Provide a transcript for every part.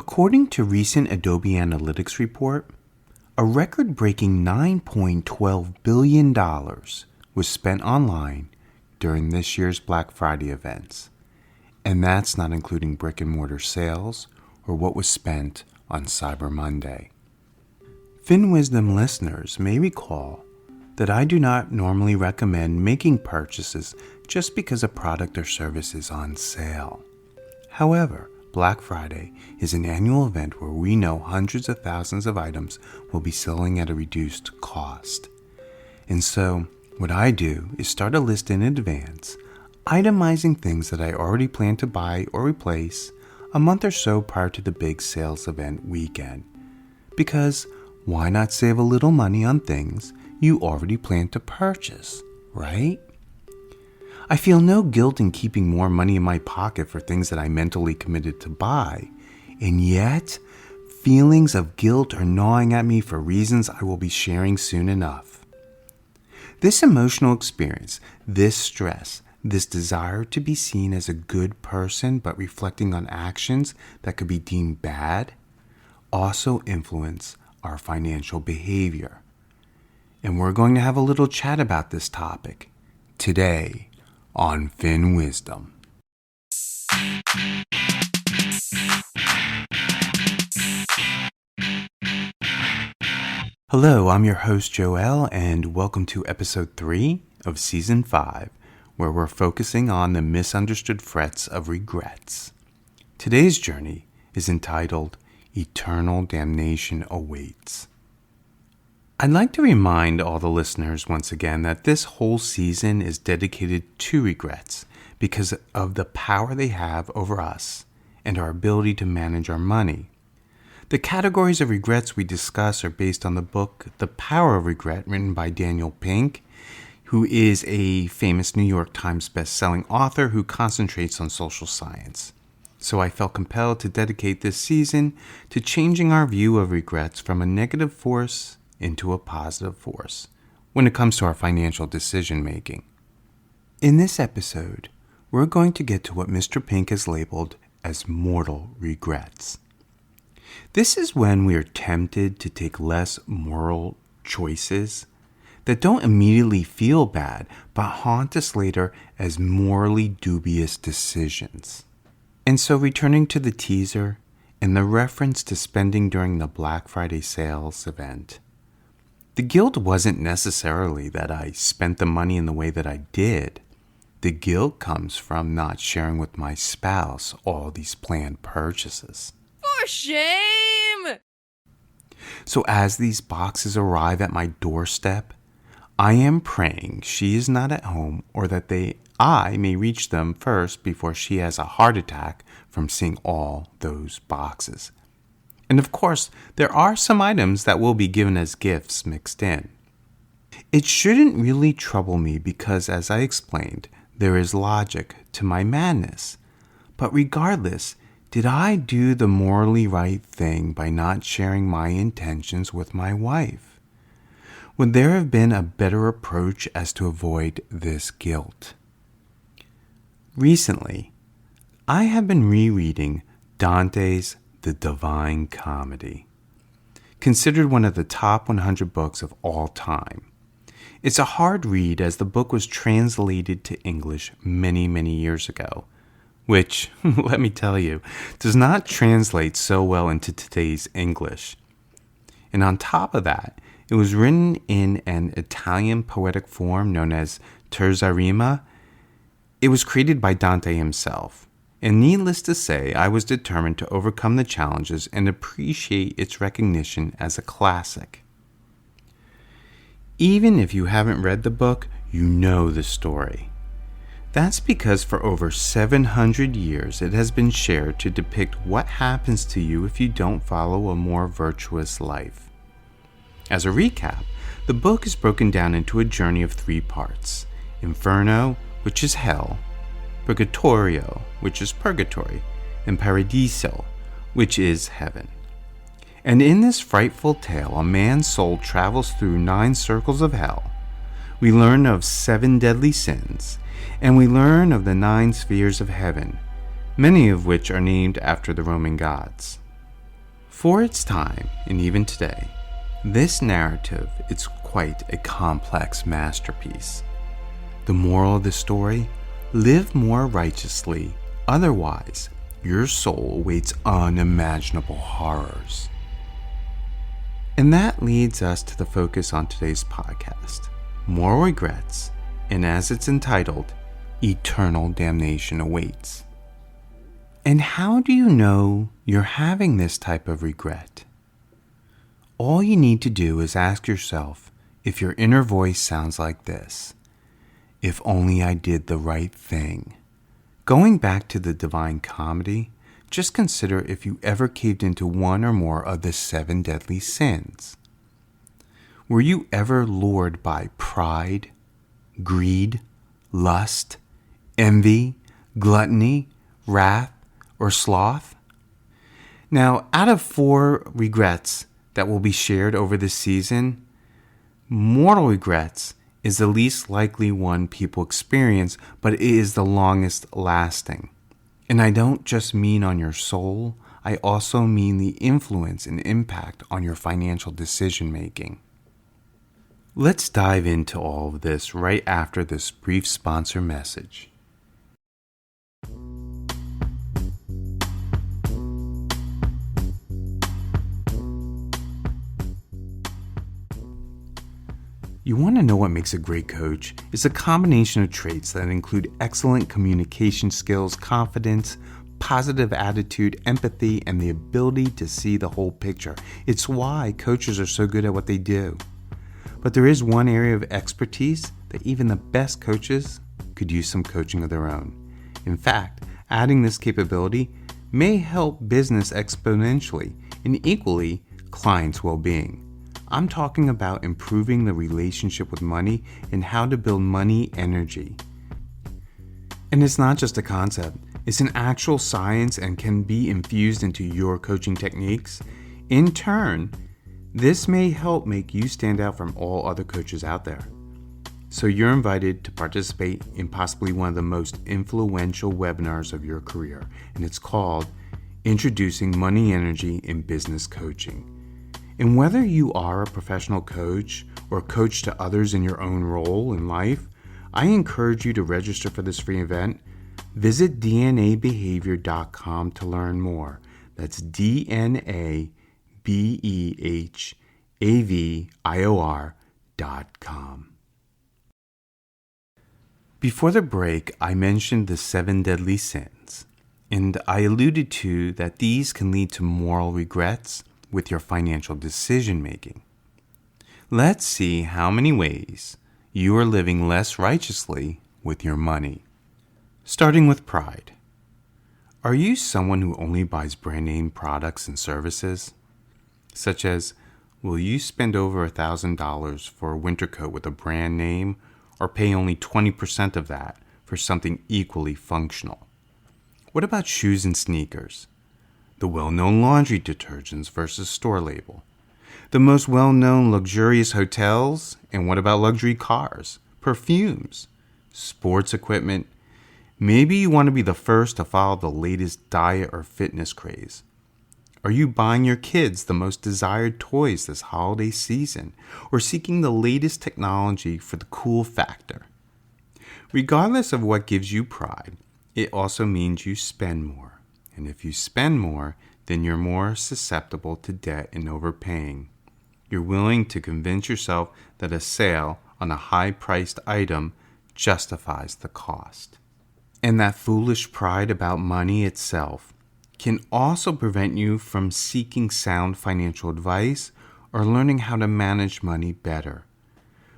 According to recent Adobe Analytics report, a record-breaking $9.12 billion was spent online during this year's Black Friday events. And that's not including brick-and-mortar sales or what was spent on Cyber Monday. FinWisdom listeners may recall that I do not normally recommend making purchases just because a product or service is on sale. However, Black Friday is an annual event where we know hundreds of thousands of items will be selling at a reduced cost. And so, what I do is start a list in advance, itemizing things that I already plan to buy or replace a month or so prior to the big sales event weekend. Because why not save a little money on things you already plan to purchase, right? I feel no guilt in keeping more money in my pocket for things that I mentally committed to buy, and yet feelings of guilt are gnawing at me for reasons I will be sharing soon enough. This emotional experience, this stress, this desire to be seen as a good person but reflecting on actions that could be deemed bad, also influence our financial behavior. And we're going to have a little chat about this topic today on FinWisdom. Hello, I'm your host Joel, and welcome to episode 3 of season 5, where we're focusing on the misunderstood frets of regrets. Today's journey is entitled Eternal Damnation Awaits. I'd like to remind all the listeners once again that this whole season is dedicated to regrets because of the power they have over us and our ability to manage our money. The categories of regrets we discuss are based on the book The Power of Regret, written by Daniel Pink, who is a famous New York Times best-selling author who concentrates on social science. So I felt compelled to dedicate this season to changing our view of regrets from a negative force into a positive force when it comes to our financial decision making. In this episode, we're going to get to what Mr. Pink has labeled as mortal regrets. This is when we are tempted to take less moral choices that don't immediately feel bad but haunt us later as morally dubious decisions. And so, returning to the teaser and the reference to spending during the Black Friday sales event, the guilt wasn't necessarily that I spent the money in the way that I did. The guilt comes from not sharing with my spouse all these planned purchases. For shame! So as these boxes arrive at my doorstep, I am praying she is not at home or that I may reach them first before she has a heart attack from seeing all those boxes. And of course, there are some items that will be given as gifts mixed in. It shouldn't really trouble me because, as I explained, there is logic to my madness. But regardless, did I do the morally right thing by not sharing my intentions with my wife? Would there have been a better approach as to avoid this guilt? Recently, I have been rereading Dante's The Divine Comedy, considered one of the top 100 books of all time. It's a hard read as the book was translated to English many, many years ago, which, let me tell you, does not translate so well into today's English. And on top of that, it was written in an Italian poetic form known as terza rima. It was created by Dante himself. And needless to say, I was determined to overcome the challenges and appreciate its recognition as a classic. Even if you haven't read the book, you know the story. That's because for over 700 years it has been shared to depict what happens to you if you don't follow a more virtuous life. As a recap, the book is broken down into a journey of 3 parts: Inferno, which is hell; Purgatorio, which is purgatory; and Paradiso, which is heaven. And in this frightful tale, a man's soul travels through 9 circles of hell. We learn of 7 deadly sins, and we learn of the 9 spheres of heaven, many of which are named after the Roman gods. For its time, and even today, this narrative is quite a complex masterpiece. The moral of the story? Live more righteously, otherwise, your soul awaits unimaginable horrors. And that leads us to the focus on today's podcast, Moral Regrets, and as it's entitled, Eternal Damnation Awaits. And how do you know you're having this type of regret? All you need to do is ask yourself if your inner voice sounds like this: if only I did the right thing. Going back to the Divine Comedy, just consider if you ever caved into one or more of the 7 deadly sins. Were you ever lured by pride, greed, lust, envy, gluttony, wrath, or sloth? Now, out of 4 regrets that will be shared over this season, mortal regrets is the least likely one people experience, but it is the longest lasting. And I don't just mean on your soul, I also mean the influence and impact on your financial decision making. Let's dive into all of this right after this brief sponsor message. You want to know what makes a great coach? It's a combination of traits that include excellent communication skills, confidence, positive attitude, empathy, and the ability to see the whole picture. It's why coaches are so good at what they do. But there is one area of expertise that even the best coaches could use some coaching of their own. In fact, adding this capability may help business exponentially and equally clients' well-being. I'm talking about improving the relationship with money and how to build money energy. And it's not just a concept, it's an actual science and can be infused into your coaching techniques. In turn, this may help make you stand out from all other coaches out there. So you're invited to participate in possibly one of the most influential webinars of your career, and it's called Introducing Money Energy in Business Coaching. And whether you are a professional coach or coach to others in your own role in life, I encourage you to register for this free event. Visit dnabehavior.com to learn more. That's dnabehavior.com. Before the break, I mentioned the 7 deadly sins, and I alluded to that these can lead to moral regrets with your financial decision making. Let's see how many ways you are living less righteously with your money. Starting with pride. Are you someone who only buys brand name products and services? Such as, will you spend over $1,000 for a winter coat with a brand name, or pay only 20% of that for something equally functional? What about shoes and sneakers? The well-known laundry detergents versus store label. The most well-known luxurious hotels, and what about luxury cars, perfumes, sports equipment? Maybe you want to be the first to follow the latest diet or fitness craze. Are you buying your kids the most desired toys this holiday season, or seeking the latest technology for the cool factor? Regardless of what gives you pride, it also means you spend more. And if you spend more, then you're more susceptible to debt and overpaying. You're willing to convince yourself that a sale on a high-priced item justifies the cost. And that foolish pride about money itself can also prevent you from seeking sound financial advice or learning how to manage money better,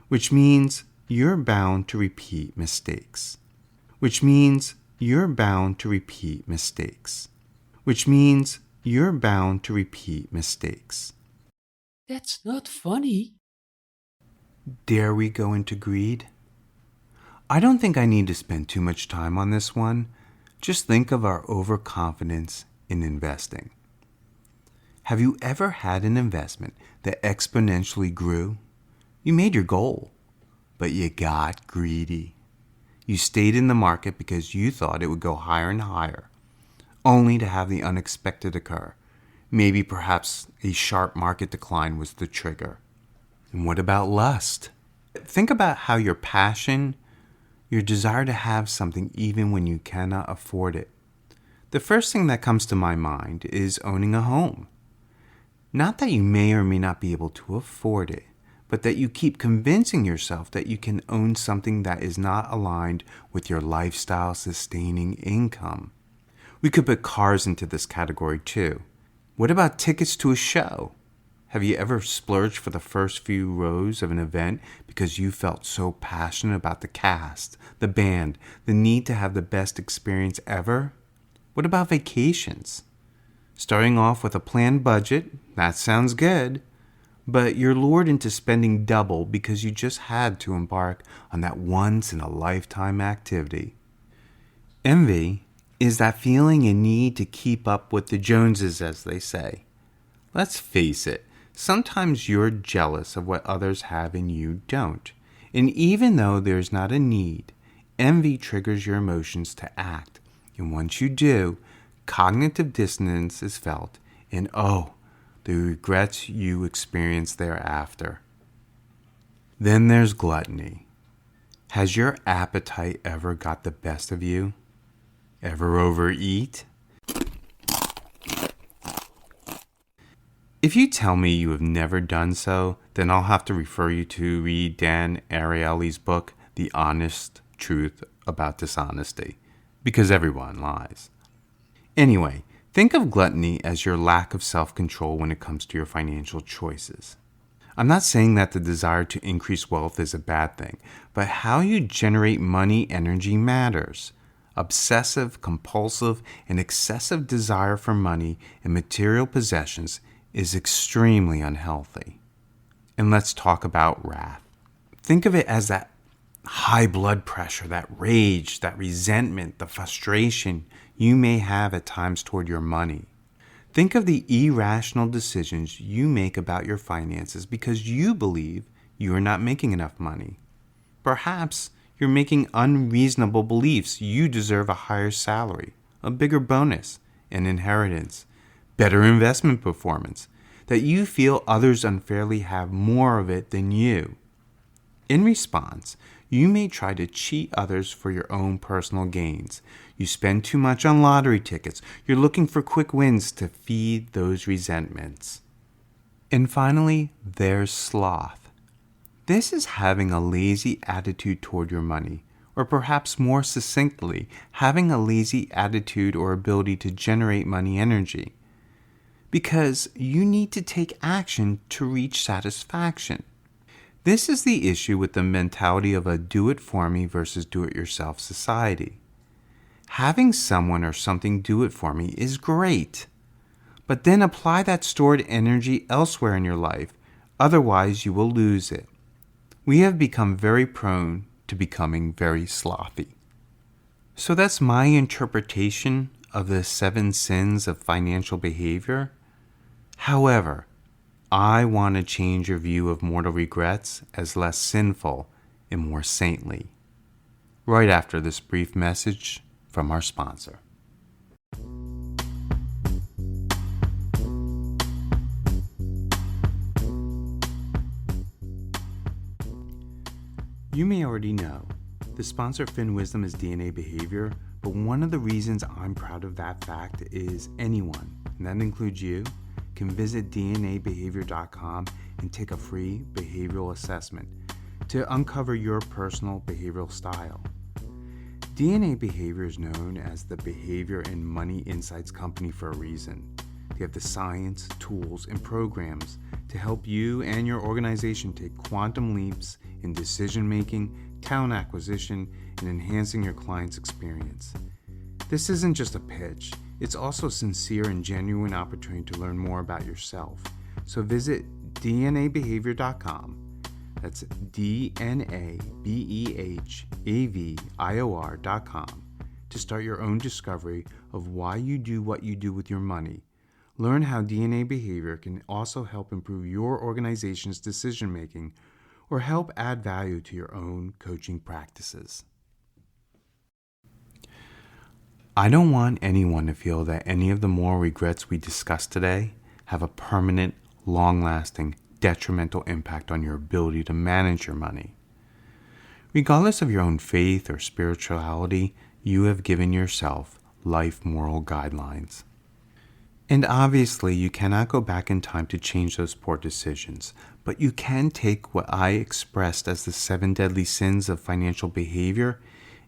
which means you're bound to repeat mistakes. Which means you're bound to repeat mistakes. That's not funny. Dare we go into greed? I don't think I need to spend too much time on this one. Just think of our overconfidence in investing. Have you ever had an investment that exponentially grew? You made your goal, but you got greedy. You stayed in the market because you thought it would go higher and higher, only to have the unexpected occur. Maybe perhaps a sharp market decline was the trigger. And what about lust? Think about how your passion, your desire to have something even when you cannot afford it. The first thing that comes to my mind is owning a home. Not that you may or may not be able to afford it, but that you keep convincing yourself that you can own something that is not aligned with your lifestyle sustaining income. We could put cars into this category too. What about tickets to a show? Have you ever splurged for the first few rows of an event because you felt so passionate about the cast, the band, the need to have the best experience ever? What about vacations? Starting off with a planned budget, that sounds good, but you're lured into spending double because you just had to embark on that once-in-a-lifetime activity. Envy is that feeling and need to keep up with the Joneses, as they say. Let's face it, sometimes you're jealous of what others have and you don't. And even though there's not a need, envy triggers your emotions to act. And once you do, cognitive dissonance is felt, and the regrets you experience thereafter. Then there's gluttony. Has your appetite ever got the best of you? Ever overeat? If you tell me you have never done so, then I'll have to refer you to read Dan Ariely's book, The Honest Truth About Dishonesty, because everyone lies. Anyway, think of gluttony as your lack of self-control when it comes to your financial choices. I'm not saying that the desire to increase wealth is a bad thing, but how you generate money energy matters. Obsessive, compulsive, and excessive desire for money and material possessions is extremely unhealthy. And let's talk about wrath. Think of it as that high blood pressure, that rage, that resentment, the frustration you may have at times toward your money. Think of the irrational decisions you make about your finances because you believe you are not making enough money. Perhaps you're making unreasonable beliefs you deserve a higher salary, a bigger bonus, an inheritance, better investment performance, that you feel others unfairly have more of it than you. In response, you may try to cheat others for your own personal gains. You spend too much on lottery tickets. You're looking for quick wins to feed those resentments. And finally, there's sloth. This is having a lazy attitude toward your money, or perhaps more succinctly, having a lazy attitude or ability to generate money energy. Because you need to take action to reach satisfaction. This is the issue with the mentality of a do-it-for-me versus do-it-yourself society. Having someone or something do it for me is great, but then apply that stored energy elsewhere in your life, otherwise you will lose it. We have become very prone to becoming very slothy. So that's my interpretation of the 7 sins of financial behavior. However, I want to change your view of mortal regrets as less sinful and more saintly. Right after this brief message from our sponsor. You may already know, the sponsor of FinWisdom is DNA Behavior, but one of the reasons I'm proud of that fact is anyone, and that includes you, can visit dnabehavior.com and take a free behavioral assessment to uncover your personal behavioral style. DNA Behavior is known as the Behavior and Money Insights Company for a reason. They have the science, tools, and programs to help you and your organization take quantum leaps in decision-making, talent acquisition, and enhancing your client's experience. This isn't just a pitch. It's also a sincere and genuine opportunity to learn more about yourself. So visit dnabehavior.com. That's dnabehavior.com to start your own discovery of why you do what you do with your money. Learn how DNA Behavior can also help improve your organization's decision-making or help add value to your own coaching practices. I don't want anyone to feel that any of the moral regrets we discussed today have a permanent, long-lasting, detrimental impact on your ability to manage your money. Regardless of your own faith or spirituality, you have given yourself life moral guidelines. And obviously, you cannot go back in time to change those poor decisions, but you can take what I expressed as the 7 deadly sins of financial behavior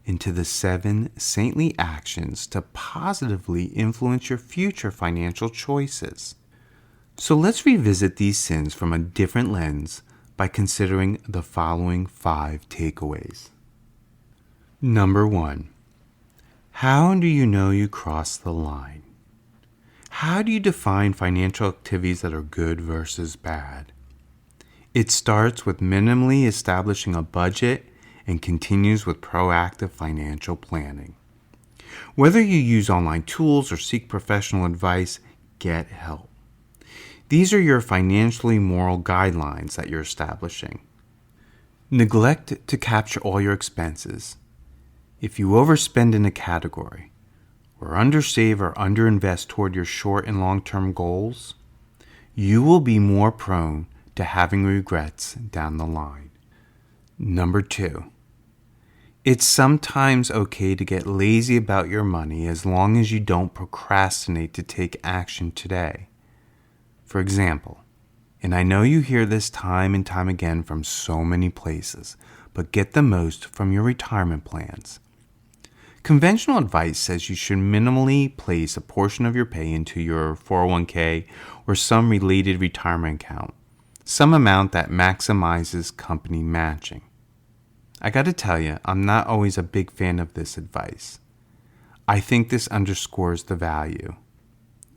into the 7 saintly actions to positively influence your future financial choices. So let's revisit these sins from a different lens by considering the following 5 takeaways. Number 1. How do you know you crossed the line? How do you define financial activities that are good versus bad? It starts with minimally establishing a budget and continues with proactive financial planning. Whether you use online tools or seek professional advice, get help. These are your financially moral guidelines that you're establishing. Neglect to capture all your expenses. If you overspend in a category, or undersave or underinvest toward your short and long-term goals, you will be more prone to having regrets down the line. Number 2. It's sometimes okay to get lazy about your money as long as you don't procrastinate to take action today. For example, and I know you hear this time and time again from so many places, but get the most from your retirement plans. Conventional advice says you should minimally place a portion of your pay into your 401k or some related retirement account, some amount that maximizes company matching. I gotta tell you, I'm not always a big fan of this advice. I think this underscores the value.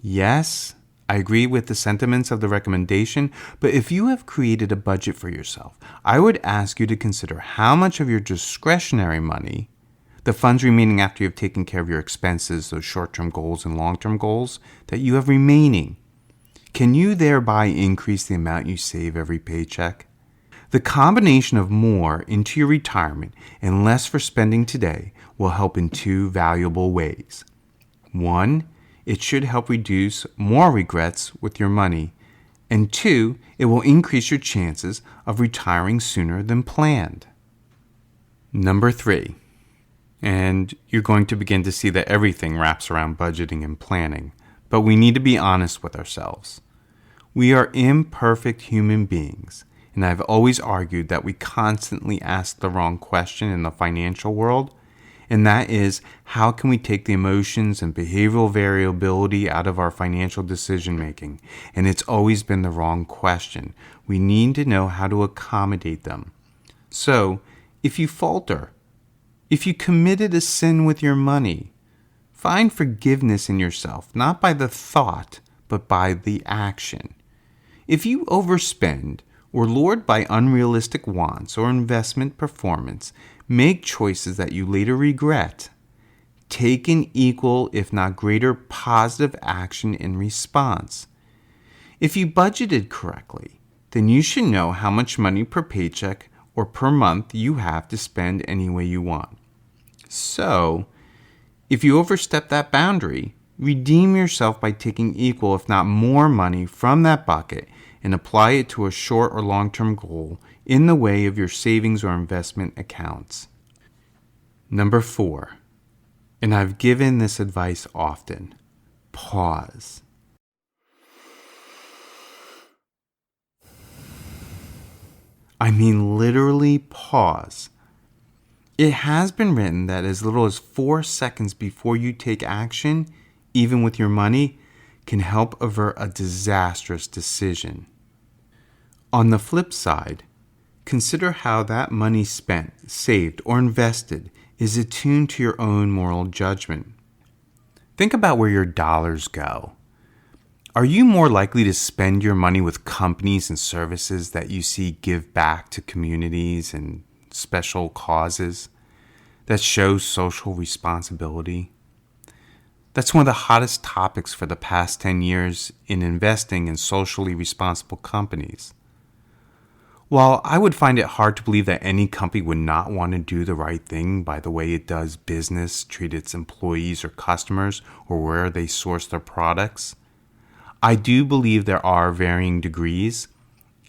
Yes, I agree with the sentiments of the recommendation, but if you have created a budget for yourself, I would ask you to consider how much of your discretionary money, the funds remaining after you have taken care of your expenses, those short-term goals and long-term goals that you have remaining, can you thereby increase the amount you save every paycheck? The combination of more into your retirement and less for spending today will help in 2 valuable ways. 1, it should help reduce more regrets with your money. And 2, it will increase your chances of retiring sooner than planned. Number 3, and you're going to begin to see that everything wraps around budgeting and planning, but we need to be honest with ourselves. We are imperfect human beings, and I've always argued that we constantly ask the wrong question in the financial world, and that is, how can we take the emotions and behavioral variability out of our financial decision making? And it's always been the wrong question. We need to know how to accommodate them. So, if you falter, if you committed a sin with your money, find forgiveness in yourself, not by the thought, but by the action. If you overspend, or lured by unrealistic wants or investment performance, make choices that you later regret. Take an equal, if not greater, positive action in response. If you budgeted correctly, then you should know how much money per paycheck or per month you have to spend any way you want. So, if you overstep that boundary, redeem yourself by taking equal, if not more money from that bucket and apply it to a short or long-term goal in the way of your savings or investment accounts. Number 4, and I've given this advice often, pause. I mean literally pause. It has been written that as little as 4 seconds before you take action, even with your money, can help avert a disastrous decision. On the flip side, consider how that money spent, saved, or invested is attuned to your own moral judgment. Think about where your dollars go. Are you more likely to spend your money with companies and services that you see give back to communities and special causes that show social responsibility? That's one of the hottest topics for the past 10 years in investing in socially responsible companies. While I would find it hard to believe that any company would not want to do the right thing by the way it does business, treat its employees or customers, or where they source their products, I do believe there are varying degrees,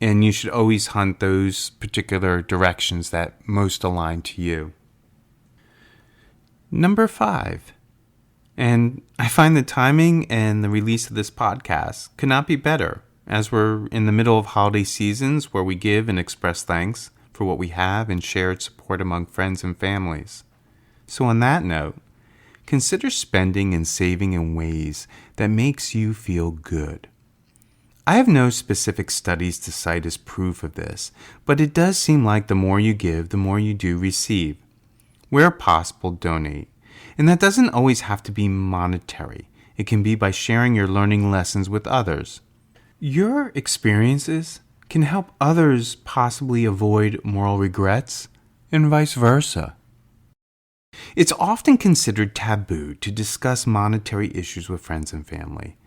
and you should always hunt those particular directions that most align to you. Number 5. And I find the timing and the release of this podcast could not be better, as we're in the middle of holiday seasons where we give and express thanks for what we have and shared support among friends and families. So on that note, consider spending and saving in ways that makes you feel good. I have no specific studies to cite as proof of this, but it does seem like the more you give, the more you do receive. Where possible, donate. And that doesn't always have to be monetary. It can be by sharing your learning lessons with others. Your experiences can help others possibly avoid moral regrets, and vice versa. It's often considered taboo to discuss monetary issues with friends and family.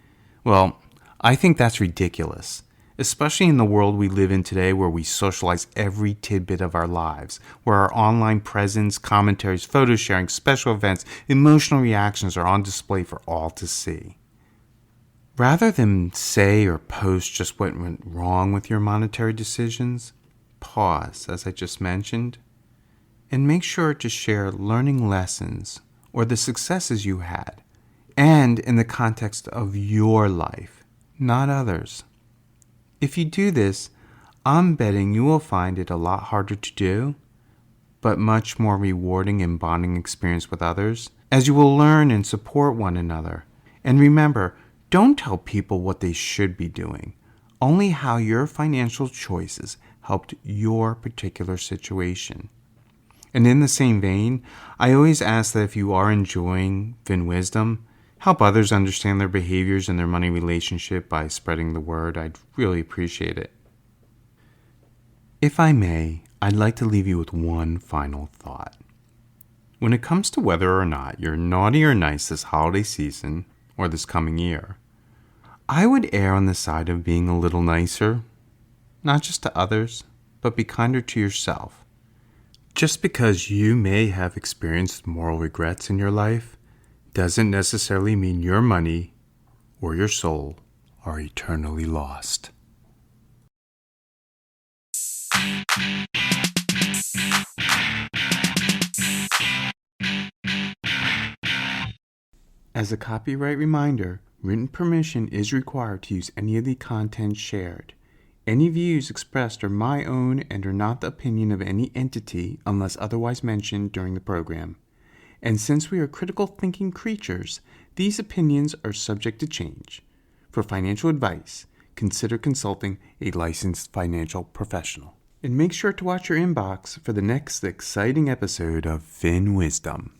Well, I think that's ridiculous, especially in the world we live in today where we socialize every tidbit of our lives, where our online presence, commentaries, photo sharing, special events, emotional reactions are on display for all to see. Rather than say or post just what went wrong with your monetary decisions, pause, as I just mentioned, and make sure to share learning lessons or the successes you had, and in the context of your life, not others. If you do this, I'm betting you will find it a lot harder to do, but much more rewarding and bonding experience with others, as you will learn and support one another. And remember, don't tell people what they should be doing, only how your financial choices helped your particular situation. And in the same vein, I always ask that if you are enjoying Fin Wisdom, help others understand their behaviors and their money relationship by spreading the word. I'd really appreciate it. If I may, I'd like to leave you with one final thought. When it comes to whether or not you're naughty or nice this holiday season or this coming year, I would err on the side of being a little nicer, not just to others, but be kinder to yourself. Just because you may have experienced moral regrets in your life doesn't necessarily mean your money or your soul are eternally lost. As a copyright reminder, written permission is required to use any of the content shared. Any views expressed are my own and are not the opinion of any entity unless otherwise mentioned during the program. And since we are critical thinking creatures, these opinions are subject to change. For financial advice, consider consulting a licensed financial professional. And make sure to watch your inbox for the next exciting episode of Fin Wisdom.